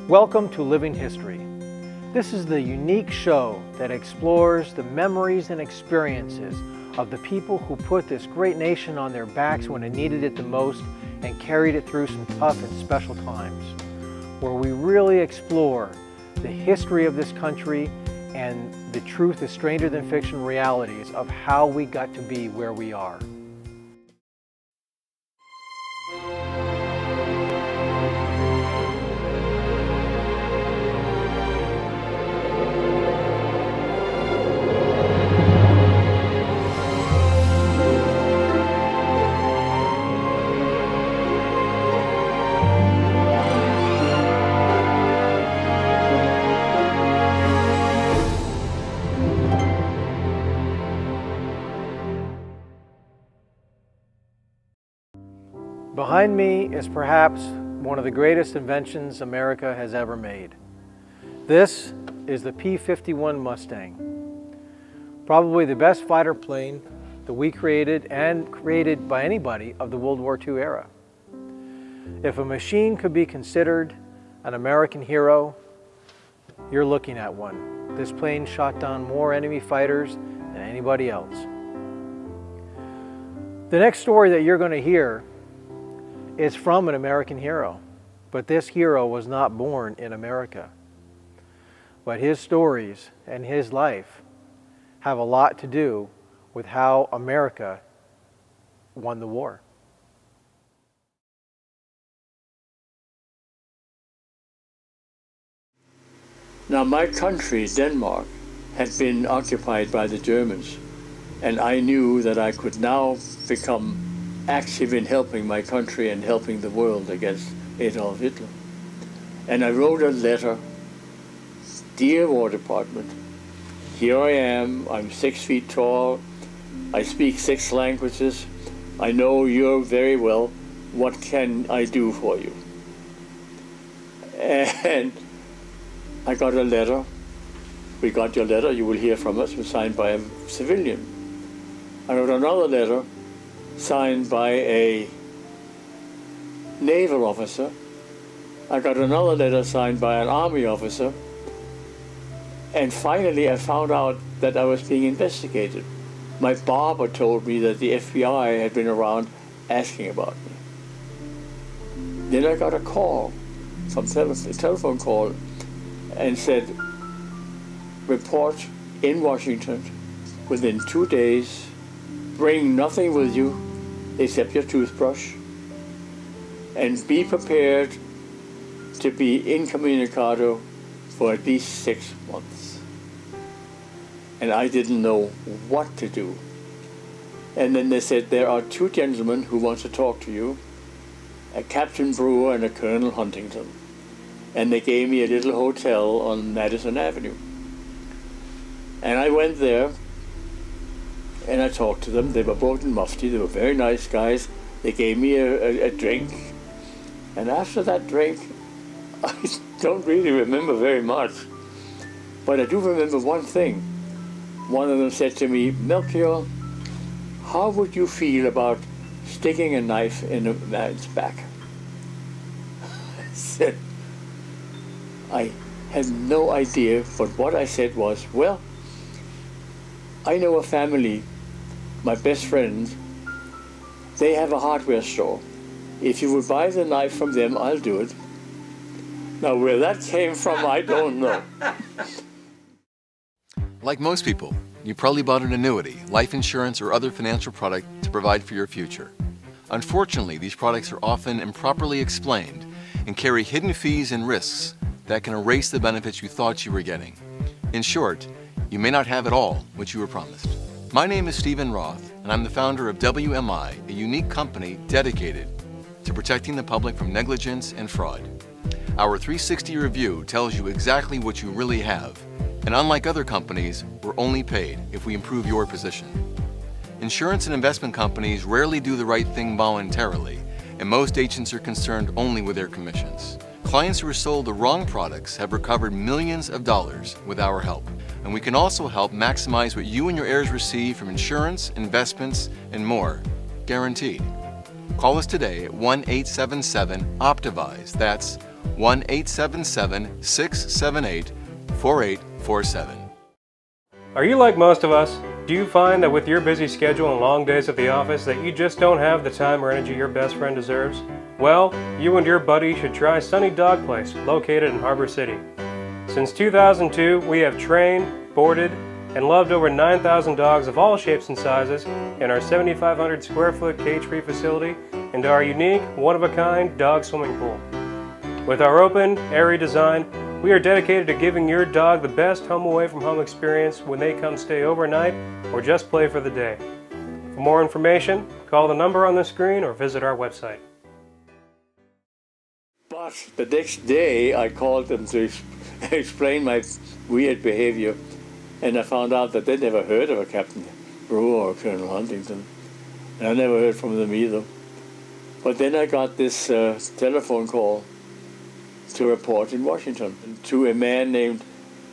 Welcome to Living History. This is the unique show that explores the memories and experiences of the people who put this great nation on their backs when it needed it the most and carried it through some tough and special times, where we really explore the history of this country and the truth is stranger than fiction realities of how we got to be where we are. Behind me is perhaps one of the greatest inventions America has ever made. This is the P-51 Mustang. Probably the best fighter plane that we created and created by anybody of the World War II era. If a machine could be considered an American hero, you're looking at one. This plane shot down more enemy fighters than anybody else. The next story that you're going to hear is from an American hero, but this hero was not born in America. But his stories and his life have a lot to do with how America won the war. Now, my country, Denmark, had been occupied by the Germans, and I knew that I could now become active in helping my country and helping the world against Adolf Hitler. And I wrote a letter, Dear War Department, here I am, I'm 6 feet tall, I speak 6 languages, I know you very well, what can I do for you? And I got a letter, we got your letter, you will hear from us, it was signed by a civilian. I wrote another letter signed by a naval officer. I got another letter signed by an army officer. And finally I found out that I was being investigated. My barber told me that the FBI had been around asking about me. Then I got a call, a telephone call, and said, report in Washington within 2 days, bring nothing with you except your toothbrush, and be prepared to be incommunicado for at least 6 months. And I didn't know what to do. And then they said, there are 2 gentlemen who want to talk to you, a Captain Brewer and a Colonel Huntington. And they gave me a little hotel on Madison Avenue. And I went there, and I talked to them. They were both in mufti. They were very nice guys. They gave me a drink. And after that drink, I don't really remember very much. But I do remember one thing. One of them said to me, Melchior, how would you feel about sticking a knife in a man's back? I said, I had no idea, but what I said was, well, I know a family, my best friends, they have a hardware store. If you would buy the knife from them, I'll do it. Now, where that came from, I don't know. Like most people, you probably bought an annuity, life insurance, or other financial product to provide for your future. Unfortunately, these products are often improperly explained and carry hidden fees and risks that can erase the benefits you thought you were getting. In short, you may not have it all which you were promised. My name is Stephen Roth, and I'm the founder of WMI, a unique company dedicated to protecting the public from negligence and fraud. Our 360 review tells you exactly what you really have, and unlike other companies, we're only paid if we improve your position. Insurance and investment companies rarely do the right thing voluntarily, and most agents are concerned only with their commissions. Clients who were sold the wrong products have recovered millions of dollars with our help. And we can also help maximize what you and your heirs receive from insurance, investments, and more, guaranteed. Call us today at 1-877-OPTIVIZE. That's 1-877-678-4847. Are you like most of us? Do you find that with your busy schedule and long days at the office that you just don't have the time or energy your best friend deserves? Well, you and your buddy should try Sunny Dog Place, located in Harbor City. Since 2002, we have trained, boarded, and loved over 9,000 dogs of all shapes and sizes in our 7,500 square foot cage-free facility and our unique, one-of-a-kind dog swimming pool. With our open, airy design, we are dedicated to giving your dog the best home away from home experience when they come stay overnight or just play for the day. For more information, call the number on the screen or visit our website. But the next day I called them to explain my weird behavior, and I found out that they never heard of a Captain Brewer or Colonel Huntington, and I never heard from them either. But then I got this telephone call to report in Washington to a man named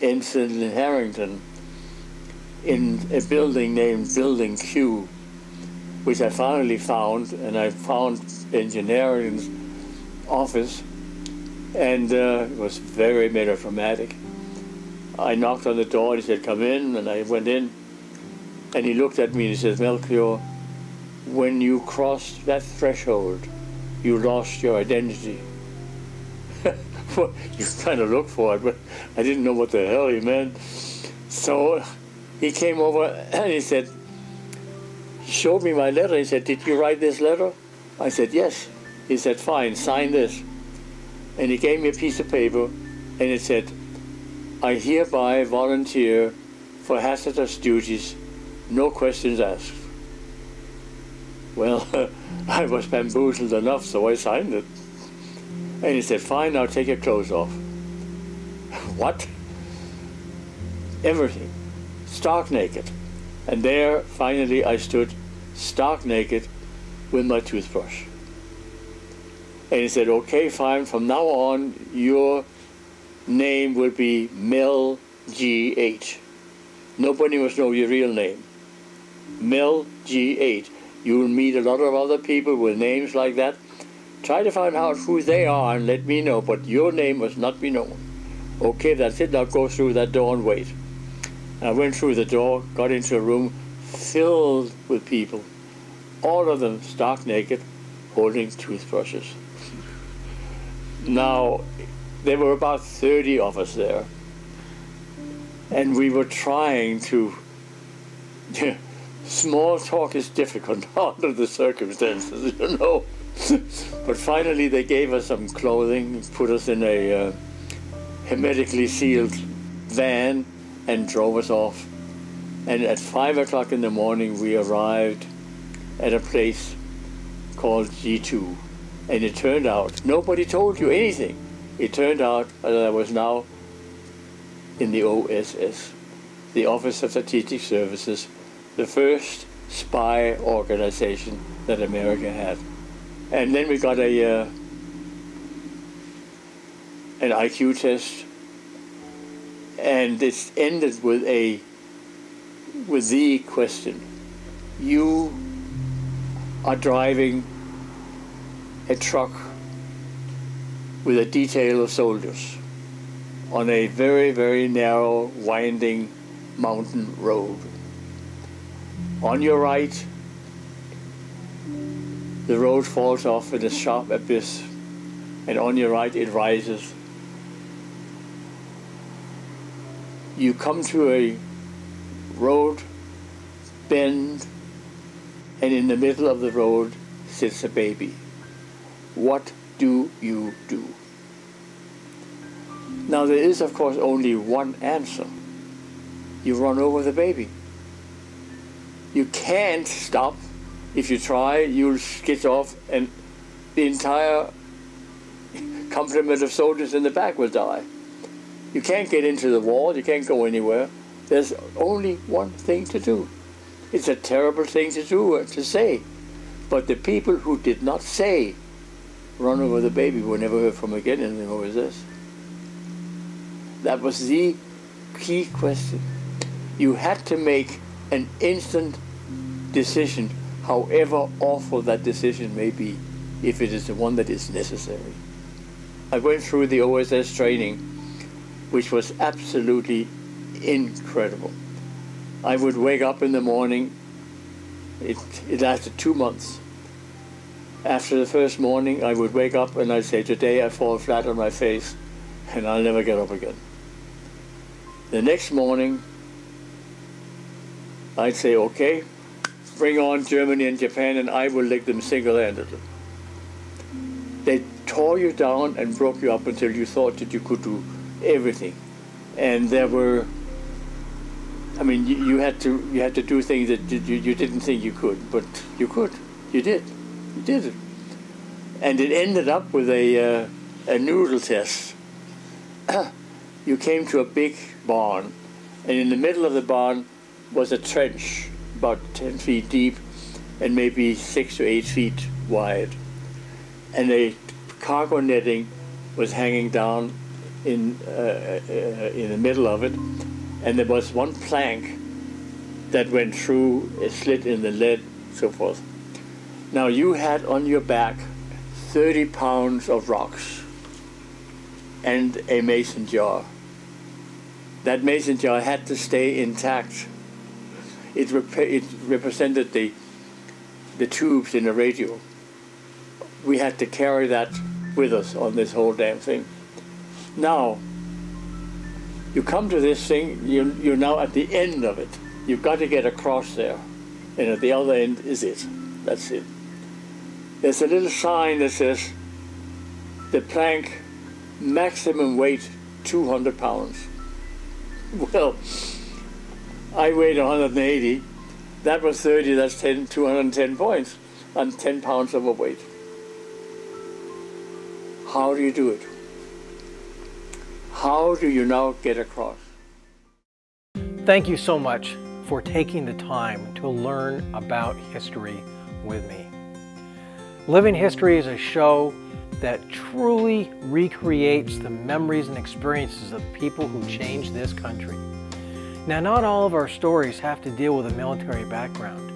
Ensign Harrington in a building named Building Q, which I finally found, and I found engineering's office, and it was very melodramatic. I knocked on the door and he said, "Come in," and I went in, and he looked at me and he said, "Melchior, when you crossed that threshold, you lost your identity." Well, you kind of looked for it, but I didn't know what the hell he meant. So he came over and he said, he showed me my letter. He said, "Did you write this letter?" I said, "Yes." He said, "Fine, sign this." And he gave me a piece of paper, and it said, "I hereby volunteer for hazardous duties, no questions asked." Well, I was bamboozled enough, so I signed it. And he said, "Fine, now take your clothes off." What? Everything. Stark naked. And there, finally, I stood stark naked with my toothbrush. And he said, "Okay, fine, from now on, your name will be Mel G.H. Nobody must know your real name. Mel G.H. You will meet a lot of other people with names like that. Try to find out who they are and let me know, but your name must not be known." Okay, that's it. Now go through that door and wait. I went through the door, got into a room filled with people, all of them stark naked, holding toothbrushes. Now, there were about 30 of us there, and we were trying to... Small talk is difficult under the circumstances, you know. But finally they gave us some clothing, put us in a hermetically sealed van and drove us off. And at 5 o'clock in the morning we arrived at a place called G2. And it turned out, nobody told you anything. It turned out that I was now in the OSS, the Office of Strategic Services, the first spy organization that America had. And then we got an IQ test, and it ended with the question: you are driving a truck with a detail of soldiers on a very, very narrow, winding mountain road. On your right, the road falls off in a sharp abyss, and on your right it rises. You come to a road bend, and in the middle of the road sits a baby. What do you do? Now there is, of course, only one answer. You run over the baby. You can't stop. If you try, you'll skid off, and the entire complement of soldiers in the back will die. You can't get into the wall, you can't go anywhere. There's only one thing to do. It's a terrible thing to do, to say. But the people who did not say, run over the baby, were never heard from again in the OSS. That was the key question. You had to make an instant decision, however awful that decision may be, if it is the one that is necessary. I went through the OSS training, which was absolutely incredible. I would wake up in the morning. It lasted 2 months. After the first morning, I would wake up and I'd say, today I fall flat on my face and I'll never get up again. The next morning, I'd say, okay, bring on Germany and Japan and I will lick them single-handedly. They tore you down and broke you up until you thought that you could do everything. And there were, I mean, you had to do things that you didn't think you could, but you could. You did. You did it. And it ended up with a noodle test. You came to a big barn, and in the middle of the barn was a trench about 10 feet deep and maybe 6 to 8 feet wide. And a cargo netting was hanging down in the middle of it, and there was one plank that went through a slit in the lead, so forth. Now you had on your back 30 pounds of rocks and a mason jar. That mason jar had to stay intact. It represented the tubes in the radio. We had to carry that with us on this whole damn thing. Now, you come to this thing, you're now at the end of it. You've got to get across there. And at the other end is it. That's it. There's a little sign that says, the plank, maximum weight, 200 pounds. Well, I weighed 180. That was 30, that's 210 points, and 10 pounds overweight. How do you do it? How do you now get across? Thank you so much for taking the time to learn about history with me. Living History is a show that truly recreates the memories and experiences of people who changed this country. Now, not all of our stories have to deal with a military background.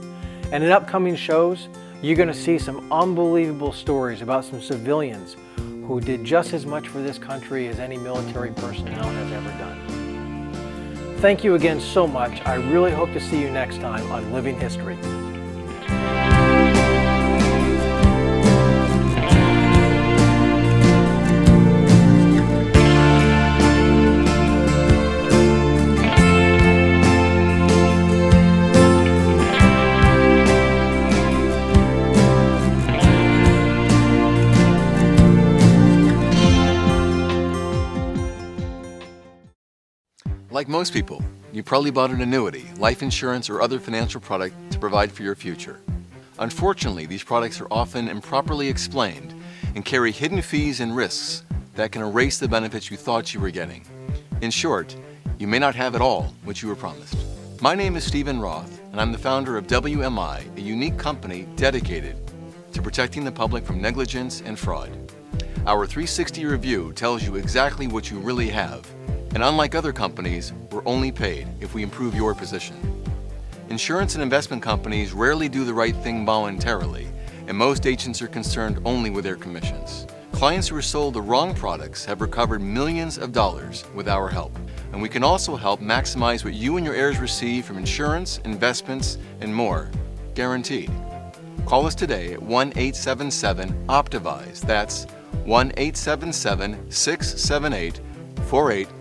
And in upcoming shows, you're going to see some unbelievable stories about some civilians who did just as much for this country as any military personnel has ever done. Thank you again so much. I really hope to see you next time on Living History. Like most people, you probably bought an annuity, life insurance, or other financial product to provide for your future. Unfortunately, these products are often improperly explained and carry hidden fees and risks that can erase the benefits you thought you were getting. In short, you may not have at all what you were promised. My name is Stephen Roth, and I'm the founder of WMI, a unique company dedicated to protecting the public from negligence and fraud. Our 360 review tells you exactly what you really have. And unlike other companies, we're only paid if we improve your position. Insurance and investment companies rarely do the right thing voluntarily, and most agents are concerned only with their commissions. Clients who are sold the wrong products have recovered millions of dollars with our help. And we can also help maximize what you and your heirs receive from insurance, investments, and more, guaranteed. Call us today at 1-877-OPTIVIZE. That's 1-877-678-4847.